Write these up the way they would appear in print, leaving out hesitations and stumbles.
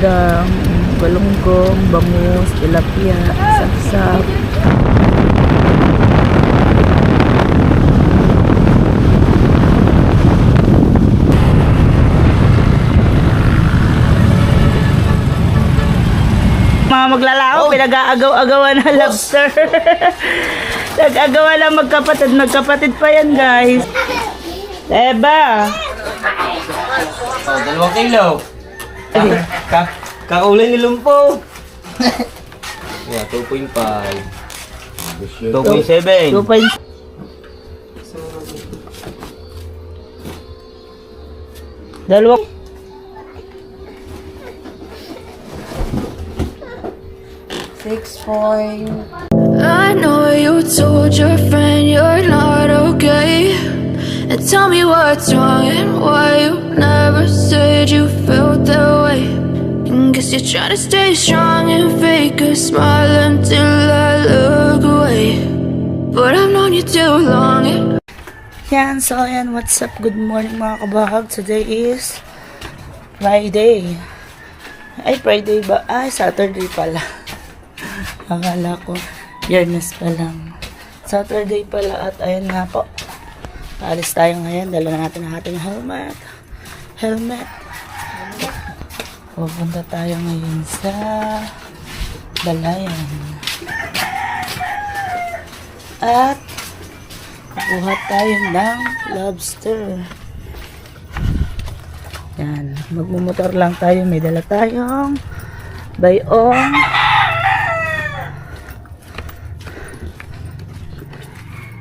sinigang, galunggong, bangus, tilapia, sapsap. Mga maglalao, pinag-aagaw-agawan na lobster. Nag-agawa lang magkapatid. Magkapatid pa yan, guys. Eba! Oh, 2 kilo. Kakaulay ni Lumpo. Yeah, 2.5. 2.7. 2.5. Dalawang. I know you told your friend you're not okay, and tell me what's wrong and why you never said you felt that way. And guess you're trying to stay strong and fake a smile until I look away, but I've known you too long. Yan, so ayan, what's up? Good morning mga kabahag. Today is Friday. Ay, Friday ba? Ay, Saturday pala. Akala ko, Biyernes pa lang. Saturday pala at ayun nga po. Paalis tayo ngayon. Dala na natin ang ating helmet. Pupunta tayo ngayon sa Balayan. At kukuha tayo ng lobster. Yan. Magmumotor lang tayo. May dala tayong bayong.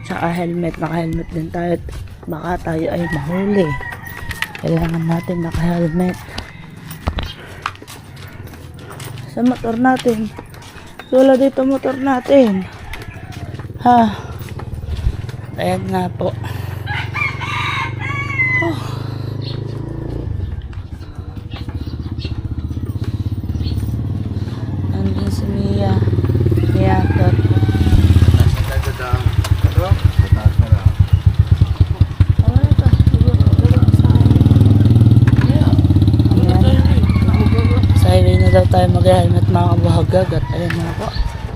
Tsaka helmet. Naka-helmet din tayo. Baka tayo ay mahuli. Kailangan natin naka-helmet. Sa motor natin. Wala dito motor natin. Ha. Ayan nga po. Oh. Nandun si Mia. Mia Tot. Sa highway na daw tayo mag-helmet mga kabuhagag. At ayan nga po.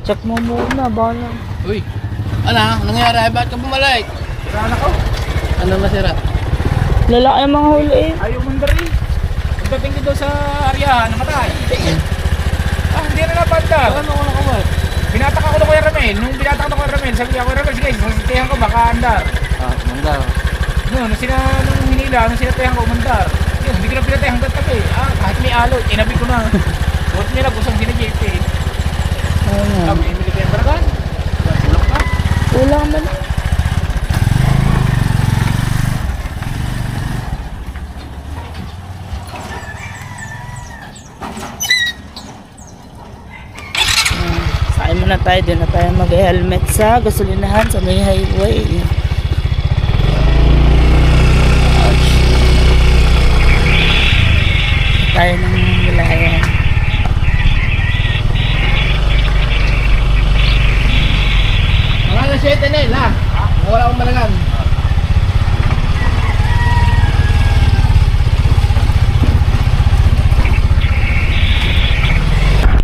Check mo muna. Bala. Uy, ano? Nangyari? Ba't ka bumalik? Siraan ako. Ano nasira? Lalaki ang mga huli eh. Ayaw mandar eh. Pagdating dito sa area, namatay. Hindi na napandar. Ano ko nakamot? Binatak ako na Kuya Ramel. Nung binatak ako na Kuya Ramel, sabi niya, Kuya Ramel, sige, sasatihan ko, baka andar. Ah, mandar. Nung hinila, nung sinatihan ko, mandar. Yun, hindi ko na pinatay hanggang tabi. Kahit may alo, tinabi ko na. Buhat nila, gustong sinajip eh. Ayan. Sabi, hindi kayo baragan. Tulak ka. Kulang man. Sakay muna tayo. Doon na tayo mag-helmet sa gasolinahan sa may highway. Tayo ng Balayan. Mga alas 7 na yun, ha? Wala akong malagan.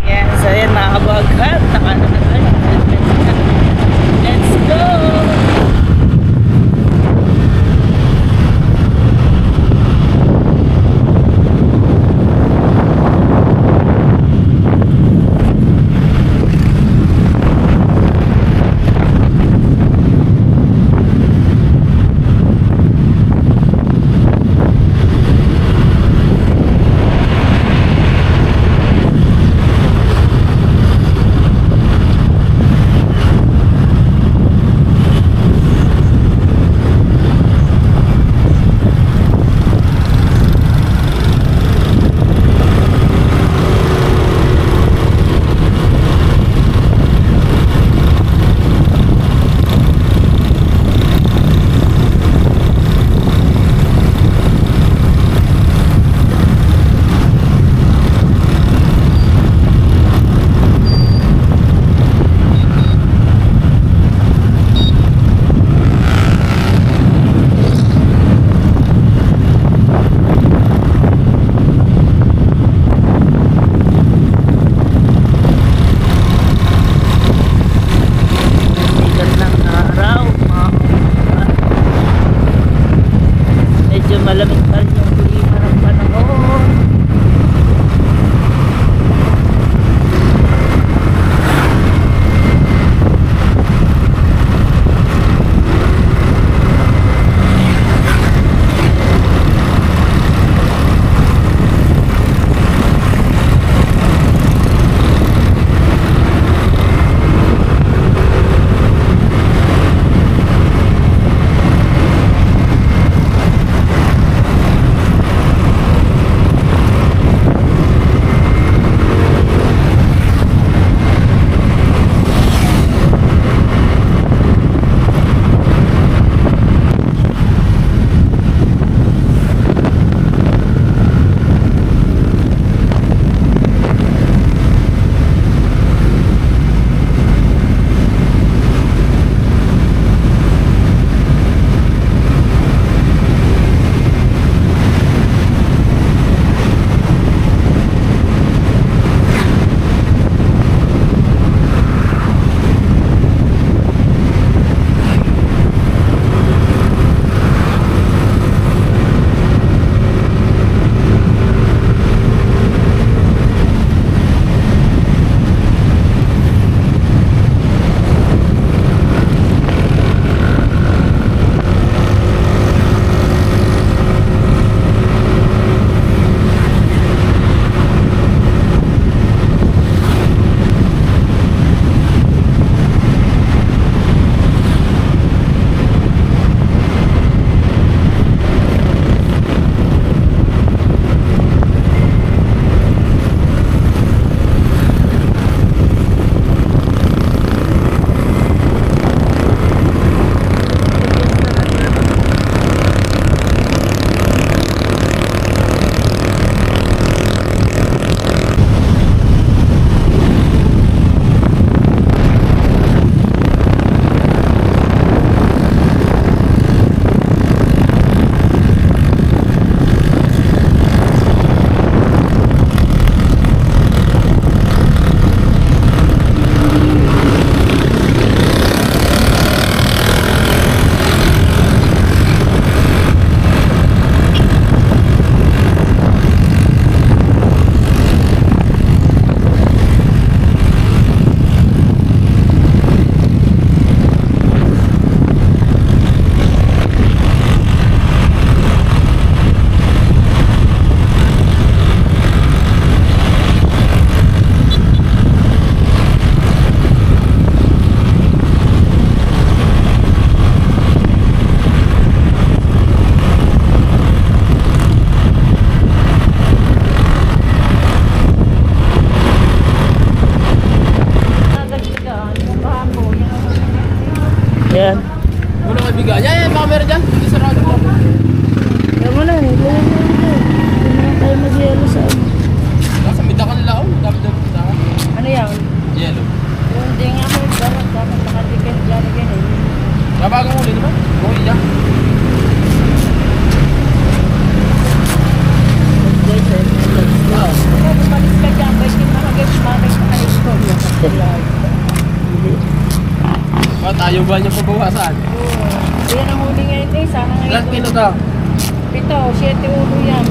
Yan, so yan mga kabaghat. Nakano na tayo. Let's go! buwan yung pabawasan. Yan ang huli ngayon eh. Sana ngayon. Ilang kilo to? 7 ulo yan.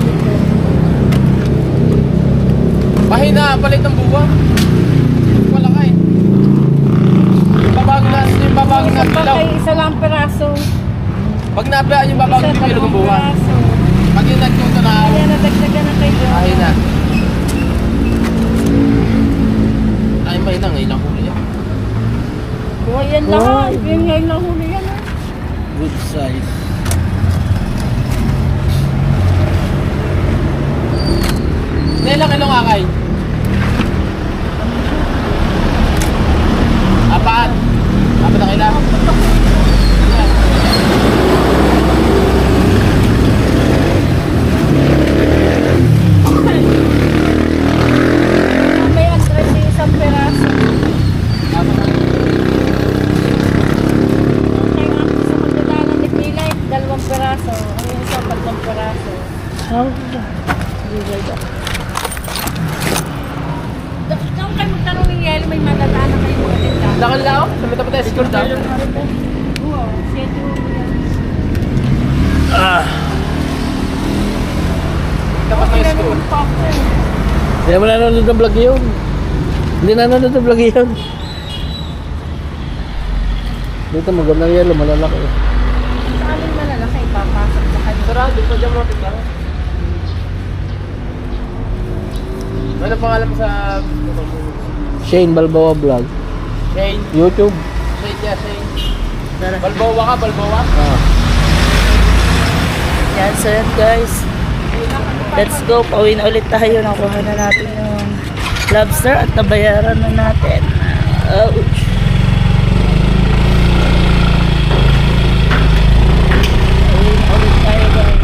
Mahina, palit ng buwan. Wala ka eh. Yung babago na bilaw. Bakay isa lang peraso. Pag nabayaan yung babago na bilaw ng buwan. Pag yung nagkuto na, Kaya nadagdagan na kayo. mahina. Ay, mahina ngayon ang huli yan. Oh, yan lahat. Yan ngayon lang huli yan. ah. Good size. Ilang kilo nga kay? Apat. Apat na kailangan. May andres yung isang peraso. Kaya nga sa magdadaanan ni Pilay, 2 peraso. Ang yung isang 3 peraso. Ikaw kayo magtanong ng yelo, may madadaanan kayo mga tinda. Lakal na ako. Sa mata tayo school daw. Oo, 7 ulo yan. Dapat tayo school. Hindi mo nanonood ng vlog yun. Hindi nanonood ng vlog yun. Dito magandang yelo, malalaki. Sa amin malalaki, papasok sa kanya. Sarado pa dyan mga tignan. Ano pangalan mo sa Shane Balboa Vlog. Shane? YouTube. Shane niya, Shane. Balbawa ka, balbawa? Ah. Yan, so yan guys. Let's go. Pauwi na ulit tayo. Nakuha na natin yung lobster at nabayaran na natin. Ouch. Pauwi na ulit tayo guys.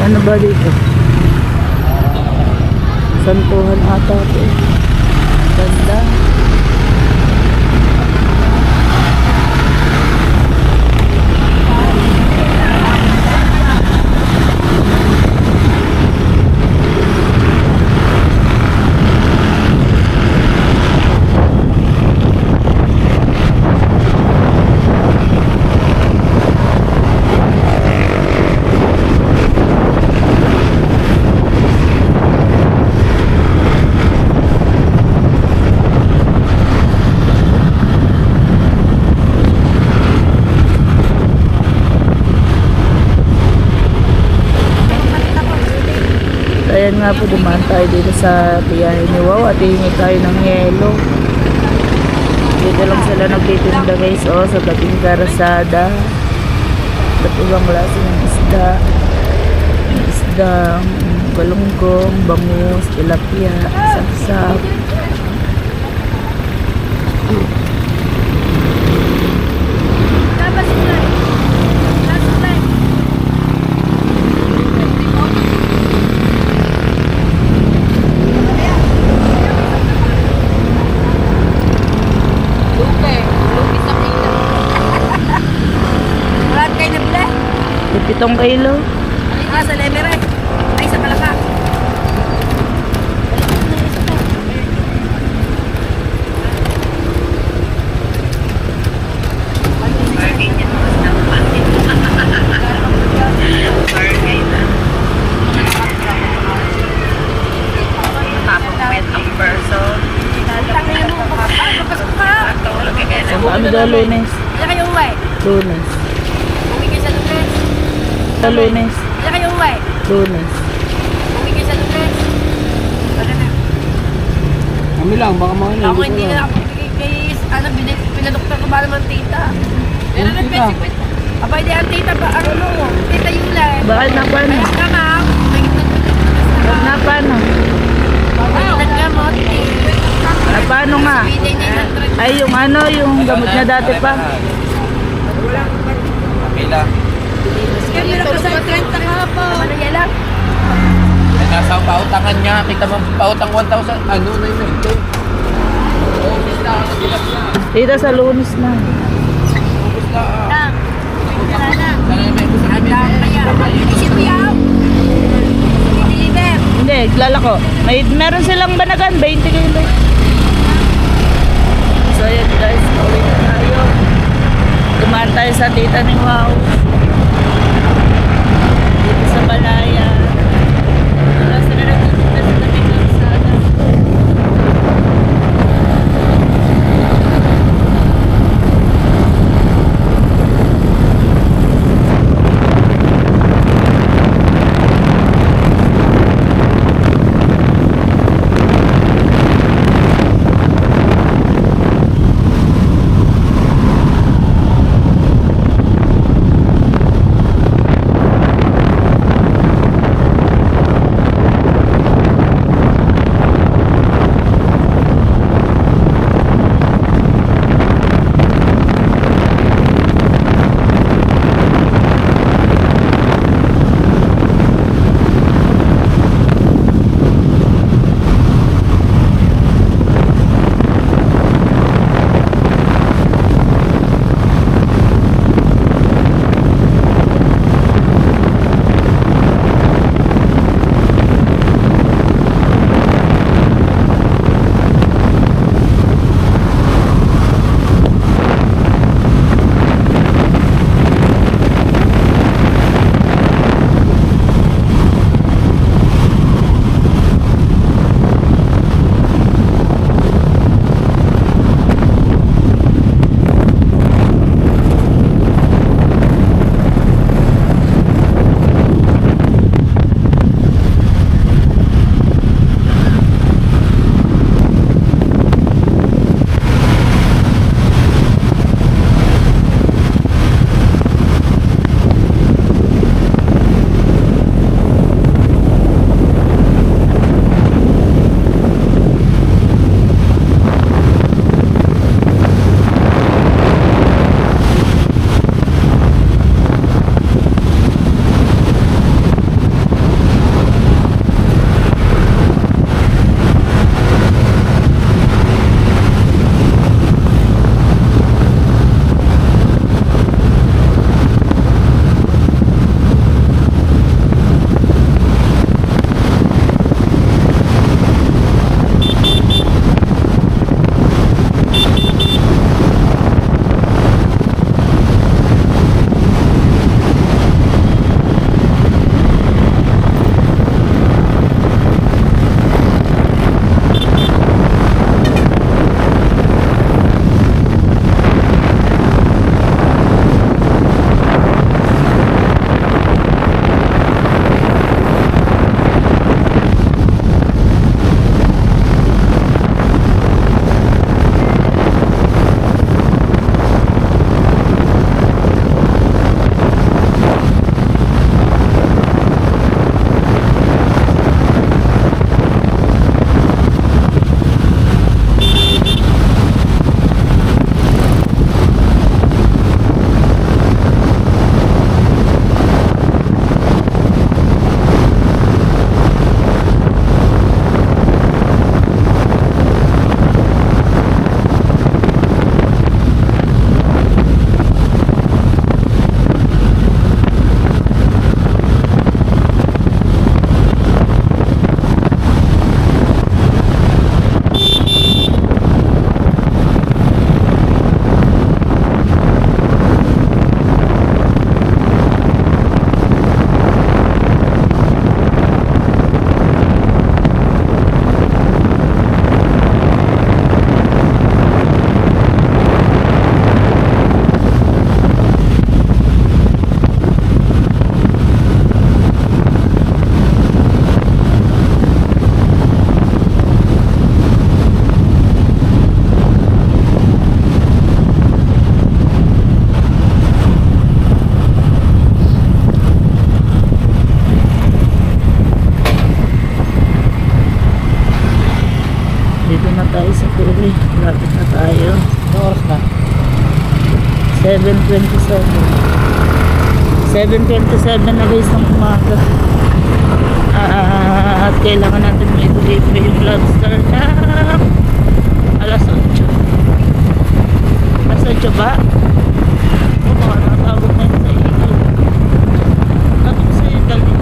Ano ba dito? Santuhan ata ito. Ganda. Ayan nga po, dumaan tayo dito sa tiyahin ni Wow at hihingi tayo ng yelo. Dito lang sila nagtitinda guys, oh, sa dating karasada. Ba't ibang klase ng isda? Yung isdang galunggong, bangus, tilapia, sapsap. 8 kilo. Sa Lemery. Ay, sa Palaka. Ano daw Lunes? Kaya kayo uwi. Lunes. Uwi kayo sa Lunes. Sa Lunes. Kaya kayo uwi. Lunes. Uwi kayo sa Lunes. Wala na. Kami lang, baka mga Ako hindi na ako kay ano, pinadoktor ko ba naman tita. Pero na tita? Aba, hindi ang tita ba? Ano mo? Tita Yula. Bakal na paano? Kaya ka ma'am. Na paano? Naggamot. Na paano nga? Ay, yung ano, yung gamot niya dati pa. Pila. Kaya meron ko sa 30 kahapon. Ano yan lang? Ay, nasa pautangan niya. Kita mo pautang 1,000. Ano na yun ito? Oo, bista ako sila niya. Dito sa Lunes na. Bista. Lang. Wala na. Sana may gusto kami. Kaya. Isip mo yaw. Deliver. Hindi, lalako. Meron silang banagan, 20 kilo. So yun guys, pauwi na tayo. Dumaan tayo sa tita ni Wow. Dito sa Balaya. Wala sila nagtitinda sa tabing kalsada. tayo sa tuli. Lapit na tayo. Anong oras na? 7:27. 7:27 na guys ng umaga. At kailangan natin may deliver yung lobster na alas 8. Alas 8 ba? O baka natawag na yun sa iyo. Natawag sa iyo dali.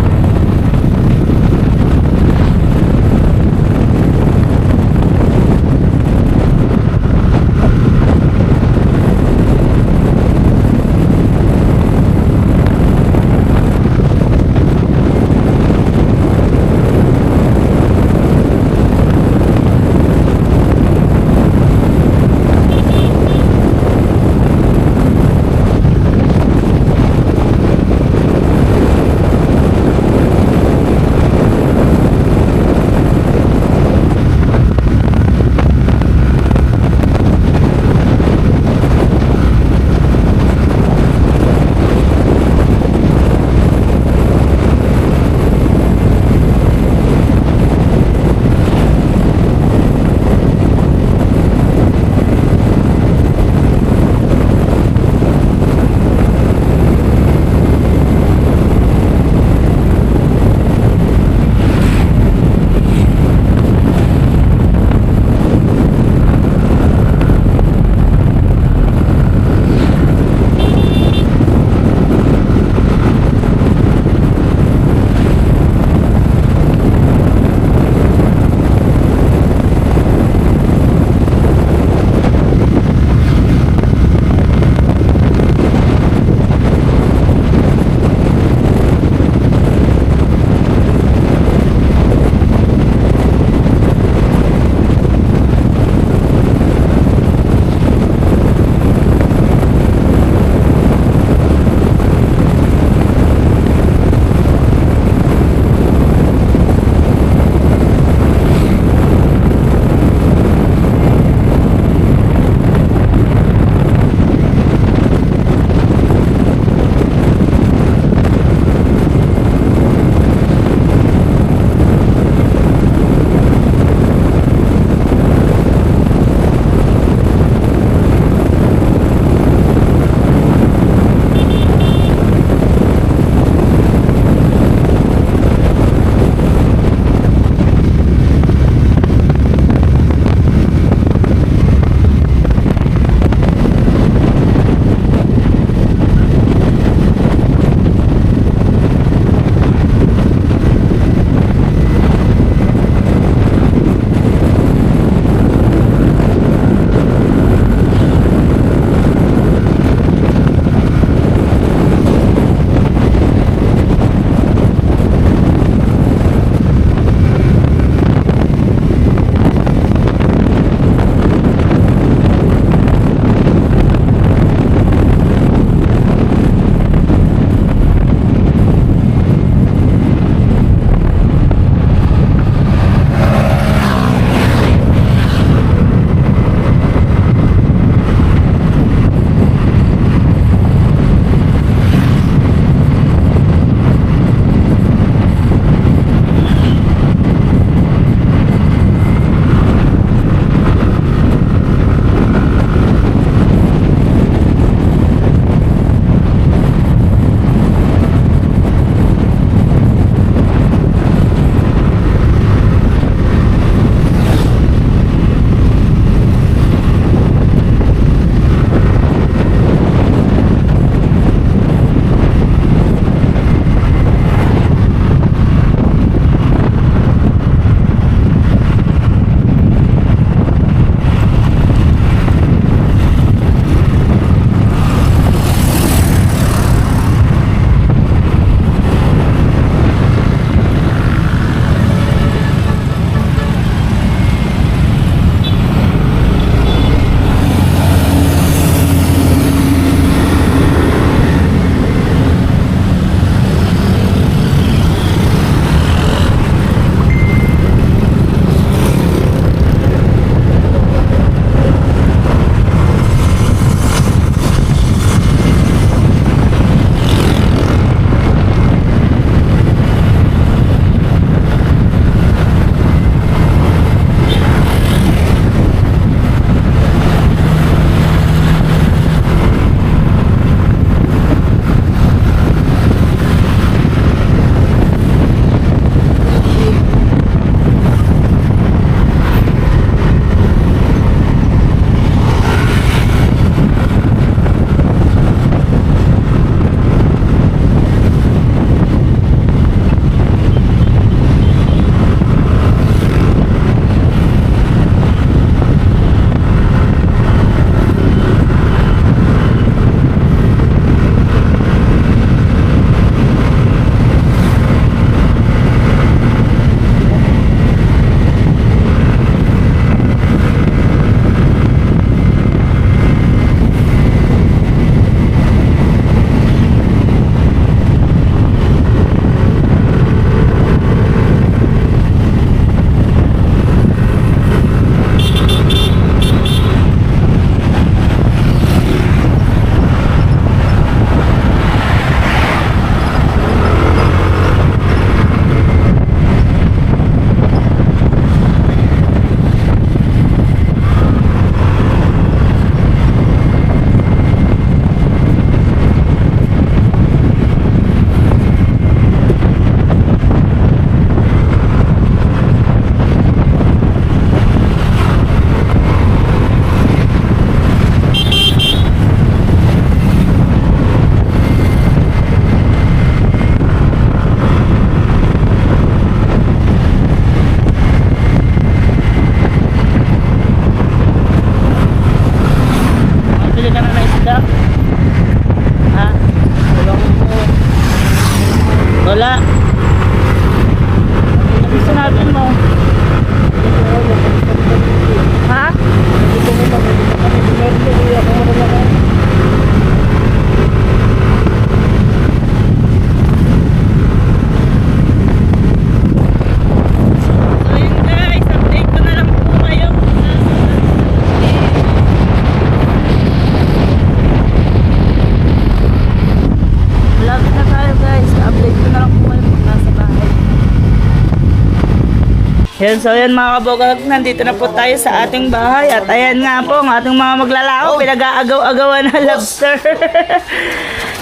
Yan, so yan mga kabogag, nandito na po tayo sa ating bahay. At ayan nga po, ang ating mga maglalako, pinag-aagaw-agawan na lobster.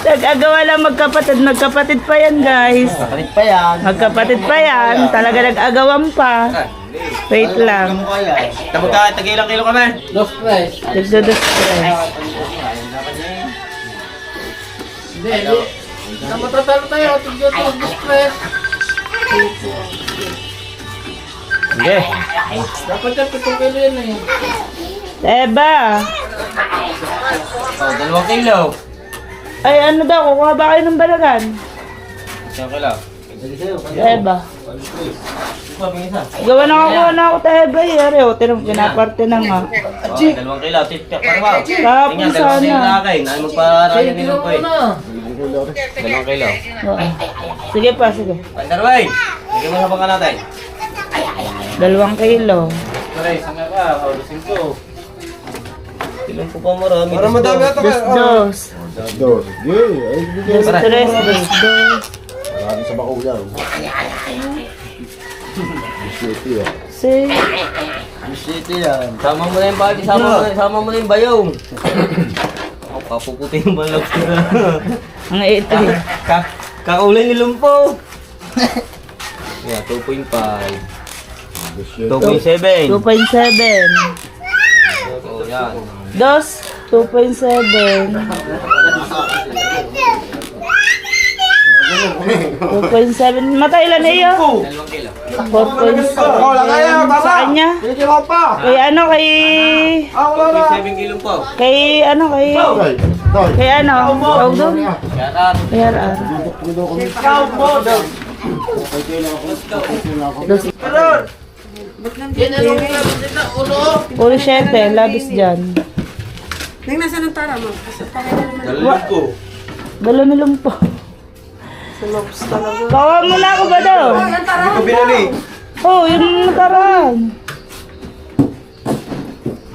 Nag-agawa lang magkapatid pa yan guys. Kapalit pa yan. Magkapatid pa yan, talaga nag-agawan pa. Wait lang. Tagilang kilo kami. Dos tres. Dagdados stress. Hindi. Matatalo tayo. Dos tres. Sige. Dapat yan 7 kilo yan eh. Eba, 2 kilo. ay ano daw, kukuha ba kayo ng balagan? 1 kilo. Eba. Gawa na ako tayo ba yari o, pinaparte na nga. 2 kilo. Titka pa ba? Tapos sana. Ay magparaya nila po eh. Ano? 2 kilo. Oo. Sige pa, sige. Pandarway. Sige mo sa bangka natin. 2 kilo. Pare, sanga ka. Ulisin ko. Ilang po pa marami. Para madami ata Dos, dos. Dos. Dos, tres, dos, dos. Marami sa bakaw yan. City ah. Six. City yan. Sama mo na yung bali. Sama mo na yung bayong. Ako, kapuputi yung balak sila. Ang ito. Kakaulay ni Lumpo. Yeah, 2.5. 2.7. 2.7. Oh, yan. Dos, 2.7. 2.7. Mata ilan na iyo? 2 kilo. 4.7. Wala kaya, baba. Sa kanya? Hindi mo pa. Kay ano, kay... Wala na. 7 kilo po. Kay ano, kay... Doy. Doy. Kay ano? Tawag doon? Kaya Kay RR. Dos. Yan ano yung labas nila. Ulo. Puro 7, labis dyan. Nang nasa ng tara mo. Kasi pakita naman. Dalawin ko. Dalo ni Lumpo. Sa lobs talaga. Bawa mo na ako ba daw? Ang tara Ito binali. Oh, yung nakaraan.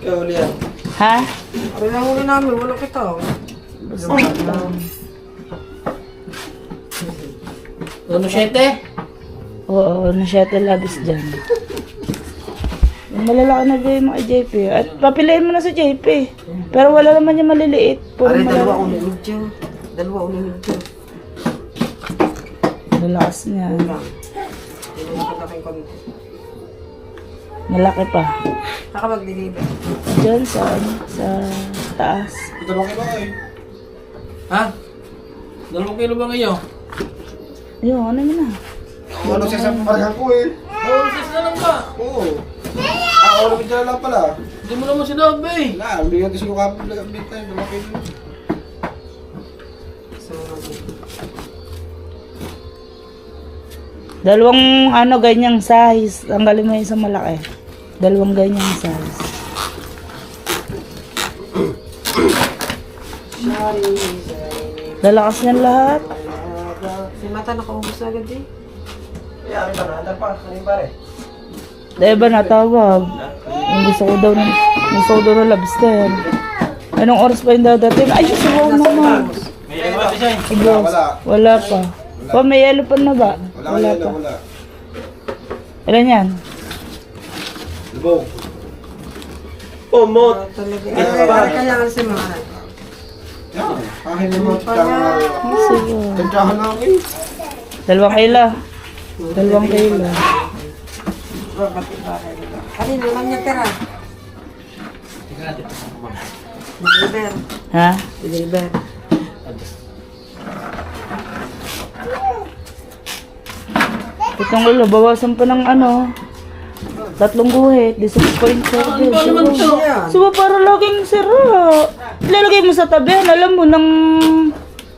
Ikaw ulit yan. Ha? Ari lang huli namin. Wala kita. Ano 7? Oo, na 7 labis dyan. Yung malalaki na gawin mo kay JP. At papiliin mo na sa JP. Pero wala naman yung maliliit. Puro Ari, dalawa malaki. ulit medyo. Dalawa ulit medyo. Lalakas niya. Hindi mo nakataking konti. Malaki pa. Nakapag-deliver. Diyan sa, ano, sa taas. Ito ba kayo ba eh? Ha? 2 kilo ba ngayon? Yun, ano yun na? Ano siya sa parang ko eh? Ulisin na lang ba? Oo. Wala medyo lang pala. Hindi mo naman sinabi. Wala, hindi natin sino kapit tayo. Dalawa kayo. Dalawang ano, ganyang size. Tanggalin mo yung sa malaki. Dalawang ganyang size. Lalakas niyan lahat. Si Mata nakaubos na agad eh. Yeah, may panahanda pa. Ano yung pare? Diba natawag? Yung gusto ko daw ng lobster. Anong oras pa yung dadating? Ay, sabaw naman. Wala. Wala pa. Pa, may yellow pa na ba? Wala yan, pa. wala. Ilan yan? Lubog. Pomot. Talaga. Para kaya nga si Mata. Yan. Akin naman. Sige. Tandyahan na ako eh. 2 kilo. 2 kilo. Kanina lang niya tira. Deliver. Ha? Deliver. Itong ulo, bawasan pa ng ano. 3 guhit, di 6.7. Suba para laging sira. Ilalagay mo sa tabi, alam mo, nang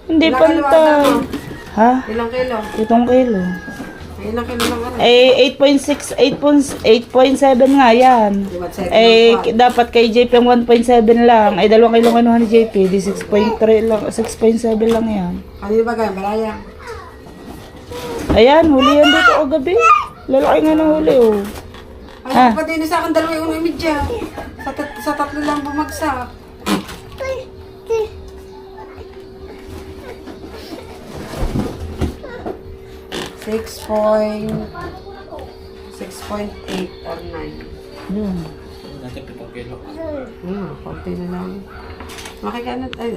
hindi pantay. Ha? Ilang kilo? 7 kilo. Ilang kilo lang ano? Eh, 8.6, 8.7 nga yan. Diba, check Eh, lang dapat kay JP ang 1.7 lang. Ay, 2 kilo kinuha ni JP, di 6.3 lang, 6.7 lang yan. Kanina ba kaya? Malaya. Ayan, huli yan dito kagabi. Lalaki nga ng huli, oh. Ay, pa din sa akin 2.5. Sa 3 lang bumagsak. 0.8 or 9. Yun. Natin 7 kilo. Konti na lang. Makikano, ay,